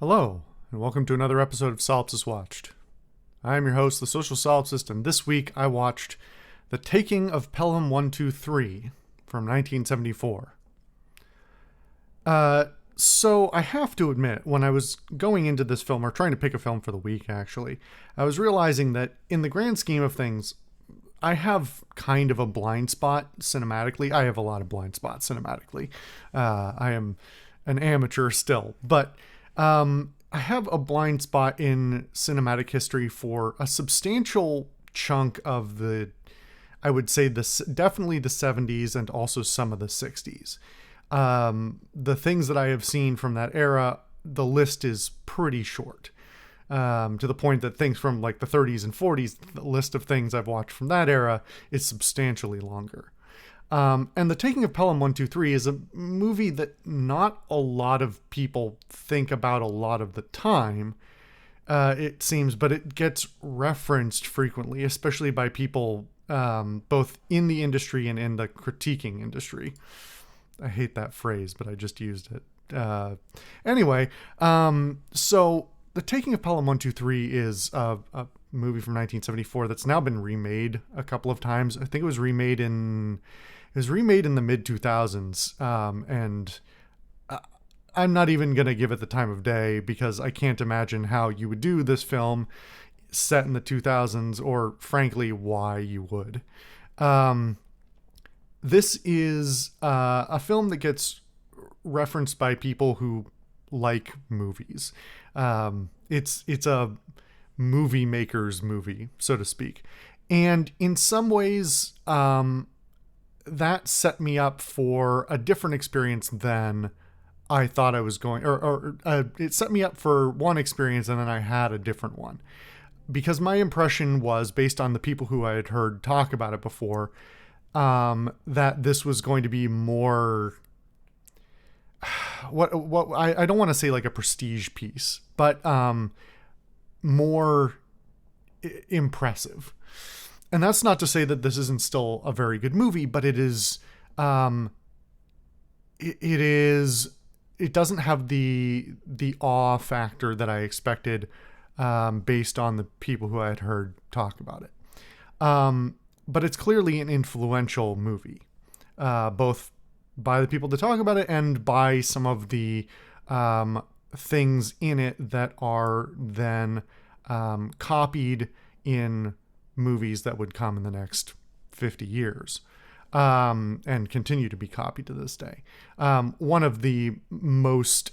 Hello, and welcome to another episode of Solipsist Watched. I am your host, the Social Solipsist, and this week I watched The Taking of Pelham 123 from 1974. So I have to admit, when I was going into this film, or trying to pick a film for the week actually, I was realizing that in the grand scheme of things, I have kind of a blind spot cinematically. I have a lot of blind spots cinematically. I am an amateur still, but I have a blind spot in cinematic history for a substantial chunk of I would say definitely the 70s and also some of the 60s. The things that I have seen from that era, the list is pretty short. To the point that things from like the 30s and 40s, the list of things I've watched from that era is substantially longer. And The Taking of Pelham 123 is a movie that not a lot of people think about a lot of the time, it seems, but it gets referenced frequently, especially by people both in the industry and in the critiquing industry. I hate that phrase, but I just used it. Anyway, so The Taking of Pelham 123 is a movie from 1974 that's now been remade a couple of times. I think it was remade in the mid 2000s, and I'm not even gonna give it the time of day because I can't imagine how you would do this film set in the 2000s, or frankly why you would. This is a film that gets referenced by people who like movies. It's a movie maker's movie, so to speak. And in some ways, that set me up for a different experience than I thought I was going, or it set me up for one experience and then I had a different one. Because my impression was, based on the people who I had heard talk about it before, that this was going to be more, I don't want to say like a prestige piece, but more impressive. And that's not to say that this isn't still a very good movie, but it is, it doesn't have the awe factor that I expected, based on the people who I had heard talk about it. But it's clearly an influential movie, both by the people that talk about it and by some of the things in it that are then copied in movies that would come in the next 50 years, and continue to be copied to this day. One of the most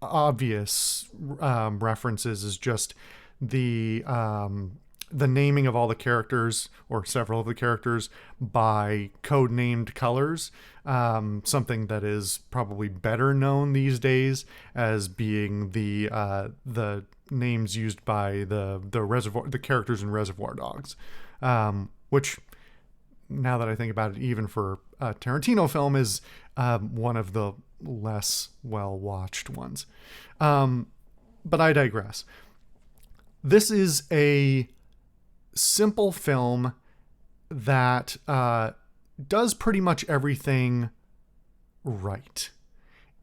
obvious references is just the naming of all the characters, or several of the characters, by code-named colors. Something that is probably better known these days as being the names used by the characters in Reservoir Dogs, which, now that I think about it, even for a Tarantino film, is one of the less well-watched ones. But I digress. This is a simple film that does pretty much everything right.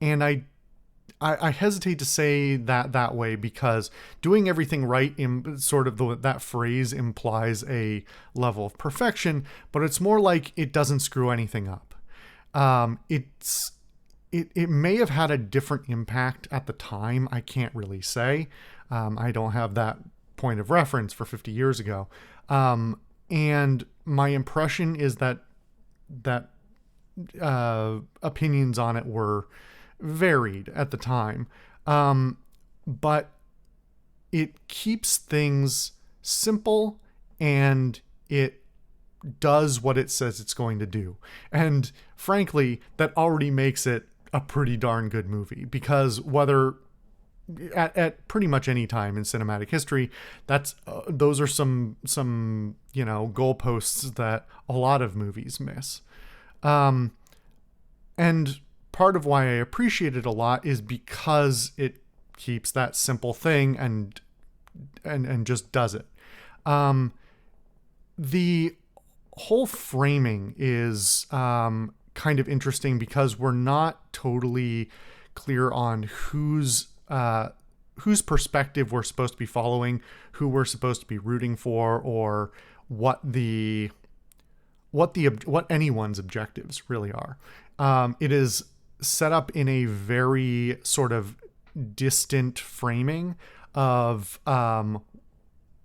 And I hesitate to say that way because doing everything right in sort of that phrase implies a level of perfection, but it's more like it doesn't screw anything up. It may have had a different impact at the time. I can't really say. I don't have that point of reference for 50 years ago. And my impression is that opinions on it were varied at the time. But it keeps things simple and it does what it says it's going to do. And frankly, that already makes it a pretty darn good movie, because whether at pretty much any time in cinematic history, those are some goalposts that a lot of movies miss. And part of why I appreciate it a lot is because it keeps that simple thing and just does it. The whole framing is kind of interesting because we're not totally clear on whose whose perspective we're supposed to be following, who we're supposed to be rooting for, or what anyone's objectives really are. It is set up in a very sort of distant framing of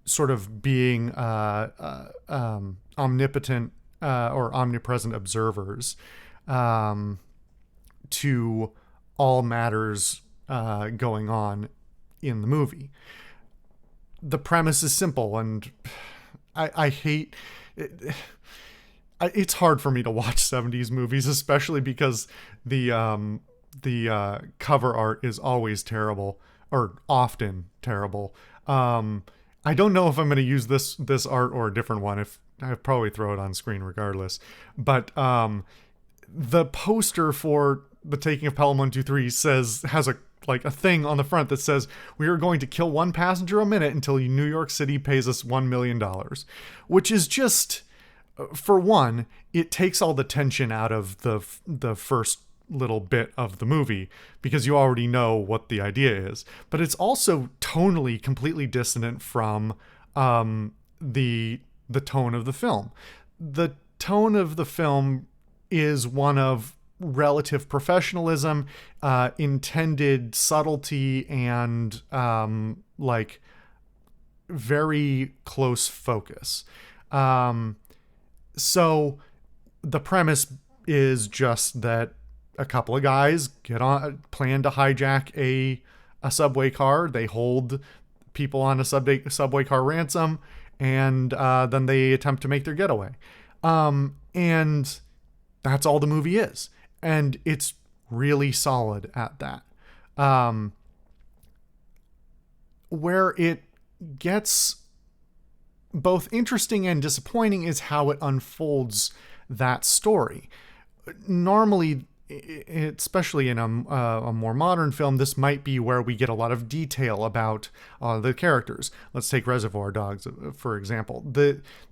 sort of being omnipotent or omnipresent observers to all matters going on in the movie. The premise is simple, and I hate it. It's hard for me to watch 70s movies, especially because the cover art is always terrible, or often terrible. I don't know if I'm going to use this art or a different one. If I'd probably throw it on screen regardless. But the poster for The Taking of Pelham 123 has a thing on the front that says, "We are going to kill one passenger a minute until New York City pays us $1 million," which is just, for one, it takes all the tension out of the first little bit of the movie because you already know what the idea is. But it's also tonally completely dissonant from the tone of the film. The tone of the film is one of relative professionalism, intended subtlety, and like very close focus. So the premise is just that a couple of guys plan to hijack a subway car. They hold people on a subway car ransom, and then they attempt to make their getaway. And that's all the movie is. And it's really solid at that. Where it gets both interesting and disappointing is how it unfolds that story. Normally, especially in a more modern film, this might be where we get a lot of detail about the characters. Let's take Reservoir Dogs, for example.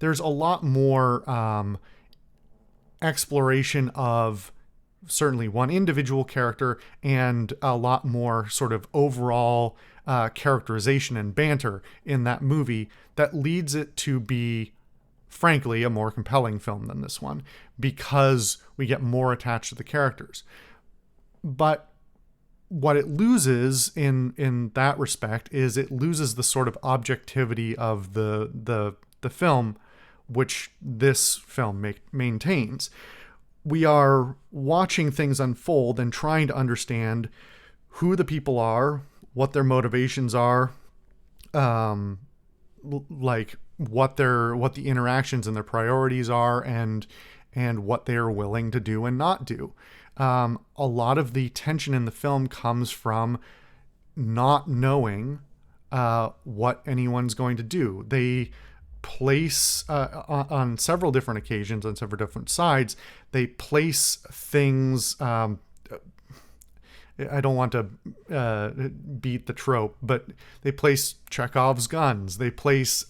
There's a lot more exploration of certainly one individual character and a lot more sort of overall characterization and banter in that movie that leads it to be, frankly, a more compelling film than this one because we get more attached to the characters. But what it loses in that respect is it loses the sort of objectivity of the film, which this film maintains. We are watching things unfold and trying to understand who the people are, what their motivations are, like what the interactions and their priorities are, and what they're willing to do and not do. A lot of the tension in the film comes from not knowing what anyone's going to do. They place on several different occasions, on several different sides, they place things. I don't want to beat the trope, but they place Chekhov's guns. They place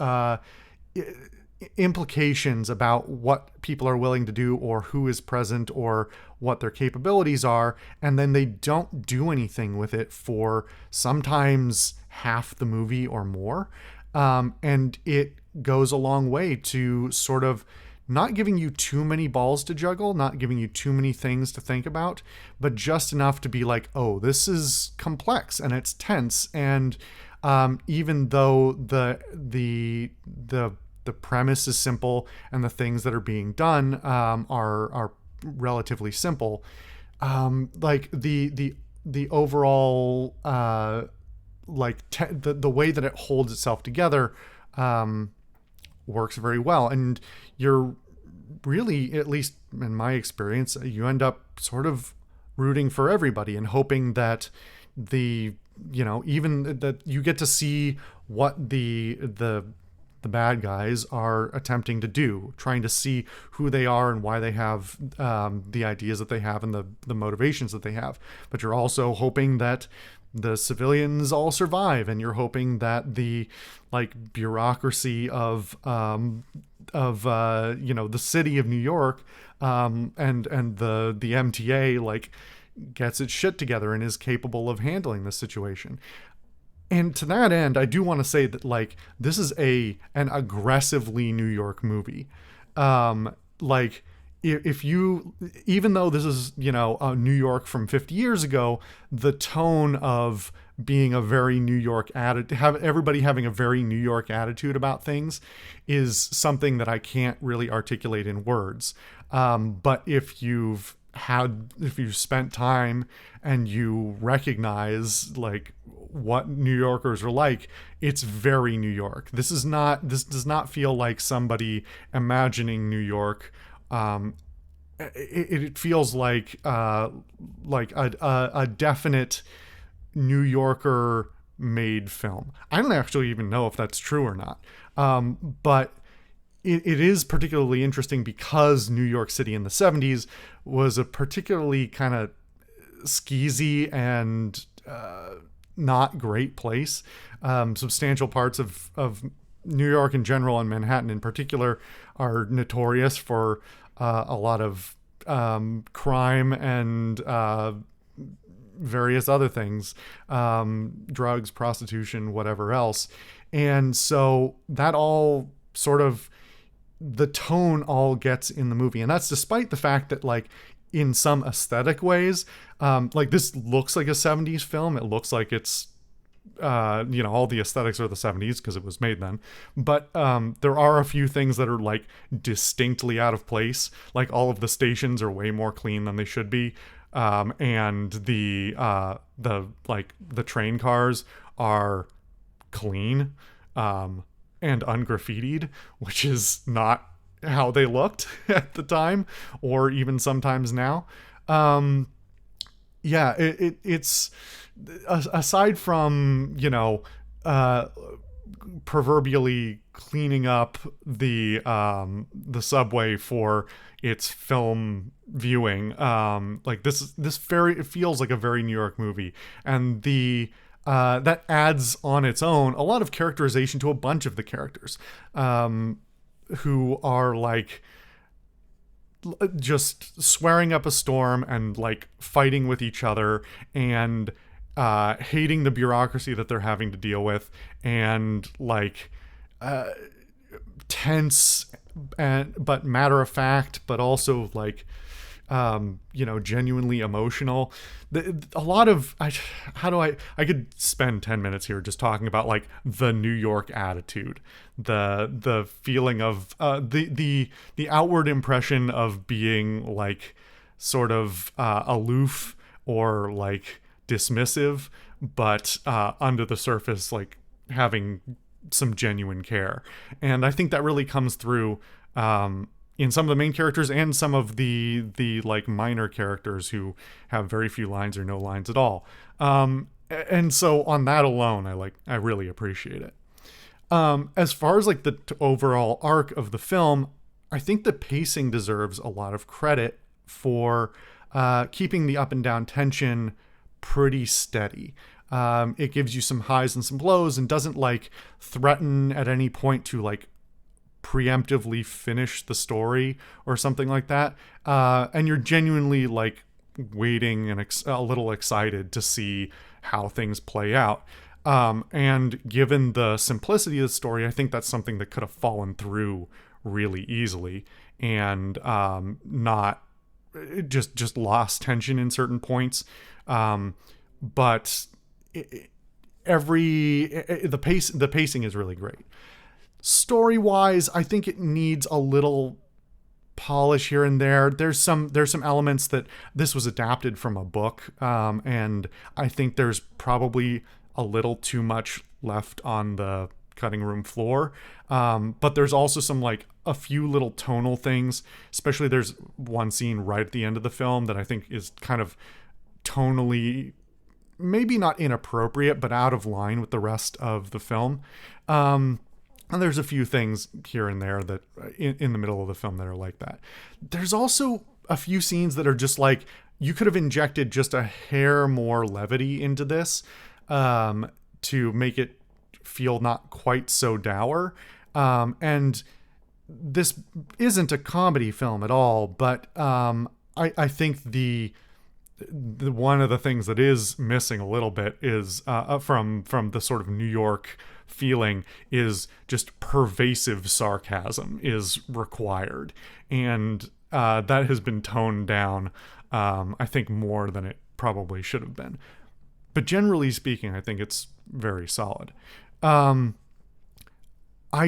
implications about what people are willing to do or who is present or what their capabilities are, and then they don't do anything with it for sometimes half the movie or more. And it goes a long way to sort of not giving you too many balls to juggle, not giving you too many things to think about, but just enough to be like, oh, this is complex and it's tense. And even though the premise is simple and the things that are being done are relatively simple, like the overall the way that it holds itself together works very well. And you're really, at least in my experience, you end up sort of rooting for everybody and hoping that even that you get to see what the bad guys are attempting to do, trying to see who they are and why they have the ideas that they have and the motivations that they have. But you're also hoping that the civilians all survive, and you're hoping that the bureaucracy of the city of New York and the MTA gets its shit together and is capable of handling this situation. And to that end, I do want to say that like this is an aggressively New York movie. Like if you, even though this is, you know, New York from 50 years ago, the tone of being a very New York attitude, have everybody having a very New York attitude about things, is something that I can't really articulate in words. But if you've spent time and you recognize like what New Yorkers are like, it's very New York. This does not feel like somebody imagining New York. It feels like a definite New Yorker made film. I don't actually even know if that's true or not. But it is particularly interesting because New York City in the 70s was a particularly kind of skeezy and not great place. Substantial parts of New York in general and Manhattan in particular are notorious for a lot of crime and various other things, drugs, prostitution, whatever else. And so that all sort of, the tone all gets in the movie. And that's despite the fact that like in some aesthetic ways, like this looks like a 70s film. It looks like it's, you know, all the aesthetics are the 70s because it was made then. But there are a few things that are like distinctly out of place. Like all of the stations are way more clean than they should be. And the train cars are clean and ungraffitied, which is not how they looked at the time or even sometimes now. Yeah, it's aside from, you know, proverbially cleaning up the subway for its film viewing, like it feels like a very New York movie, and that adds on its own a lot of characterization to a bunch of the characters, who are like just swearing up a storm and like fighting with each other and hating the bureaucracy that they're having to deal with, and like tense but matter of fact, but also like you know, genuinely emotional. A lot of I could spend 10 minutes here just talking about like the New York attitude, the feeling of the outward impression of being like sort of aloof or like dismissive, but under the surface like having some genuine care. And I think that really comes through in some of the main characters and some of the like minor characters who have very few lines or no lines at all. And so on that alone, I really appreciate it. As far as like the overall arc of the film, I think the pacing deserves a lot of credit for keeping the up and down tension pretty steady. It gives you some highs and some lows and doesn't like threaten at any point to like preemptively finish the story or something like that. And you're genuinely like waiting and a little excited to see how things play out. And given the simplicity of the story, I think that's something that could have fallen through really easily and not just lost tension in certain points. But the pacing is really great. Story-wise, I think it needs a little polish here and there. There's some elements that this was adapted from a book, and I think there's probably a little too much left on the cutting room floor. But there's also some like a few little tonal things, especially there's one scene right at the end of the film that I think is kind of tonally maybe not inappropriate, but out of line with the rest of the film. And there's a few things here and there that in the middle of the film that are like that. There's also a few scenes that are just like, you could have injected just a hair more levity into this to make it feel not quite so dour. And this isn't a comedy film at all, but I think the one of the things that is missing a little bit is from the sort of New York feeling is just pervasive sarcasm is required, and that has been toned down, I think, more than it probably should have been. But generally speaking, I think it's very solid. I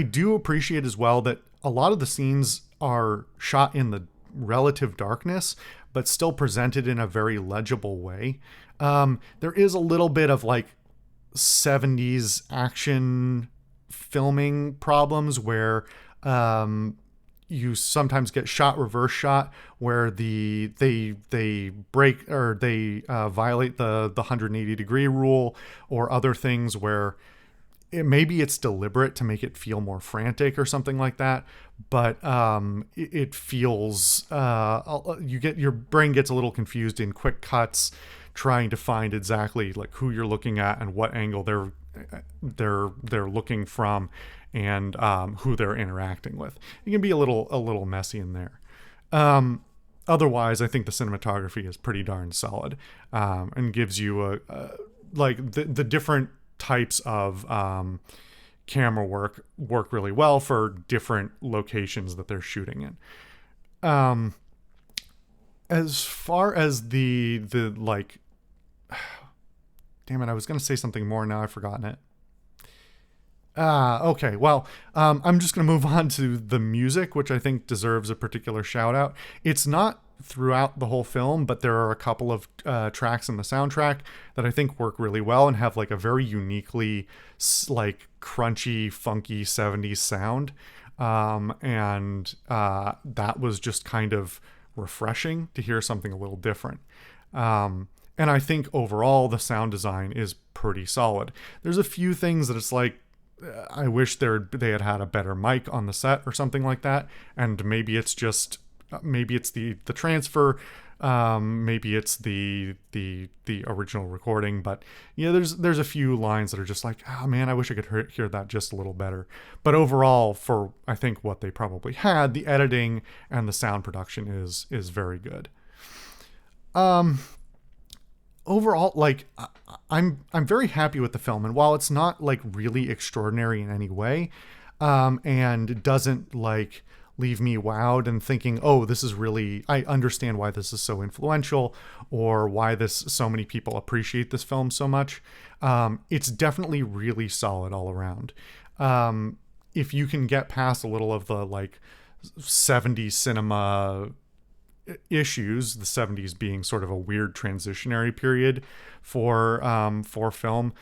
do appreciate as well that a lot of the scenes are shot in the relative darkness, but still presented in a very legible way. There is a little bit of like 70s action filming problems where you sometimes get shot reverse shot where they break or they violate the 180 degree rule, or other things where maybe it's deliberate to make it feel more frantic or something like that, but it feels your brain gets a little confused in quick cuts trying to find exactly like who you're looking at and what angle they're looking from, and who they're interacting with. It can be a little messy in there. Otherwise, I think the cinematography is pretty darn solid, and gives you like the different types of camera work really well for different locations that they're shooting in. As far as the like, damn it, I was going to say something more, now I've forgotten it. Okay, well, I'm just going to move on to the music, which I think deserves a particular shout out. It's not throughout the whole film, but there are a couple of tracks in the soundtrack that I think work really well and have like a very uniquely like crunchy, funky 70s sound. And that was just kind of refreshing to hear something a little different. And I think overall the sound design is pretty solid. There's a few things that it's like, I wish they had had a better mic on the set or something like that. And maybe it's the transfer, maybe it's the original recording, but yeah, there's a few lines that are just like, oh man, I wish I could hear that just a little better. But overall, for I think what they probably had, the editing and the sound production is very good. Overall, like, I'm very happy with the film, and while it's not like really extraordinary in any way, and doesn't like leave me wowed and thinking, oh, this is really, I understand why this is so influential, or why so many people appreciate this film so much. It's definitely really solid all around. If you can get past a little of the like 70s cinema issues, the 70s being sort of a weird transitionary period for film,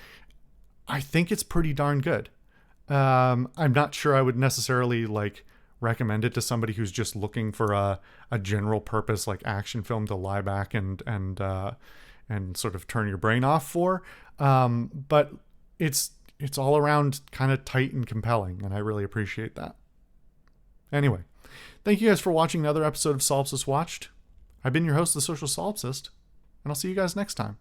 I think it's pretty darn good. I'm not sure I would necessarily like recommend it to somebody who's just looking for a general purpose like action film to lie back and sort of turn your brain off for. But it's all around kind of tight and compelling, and I really appreciate that. Anyway, thank you guys for watching another episode of Solipsist Watched. I've been your host, the Social Solipsist, and I'll see you guys next time.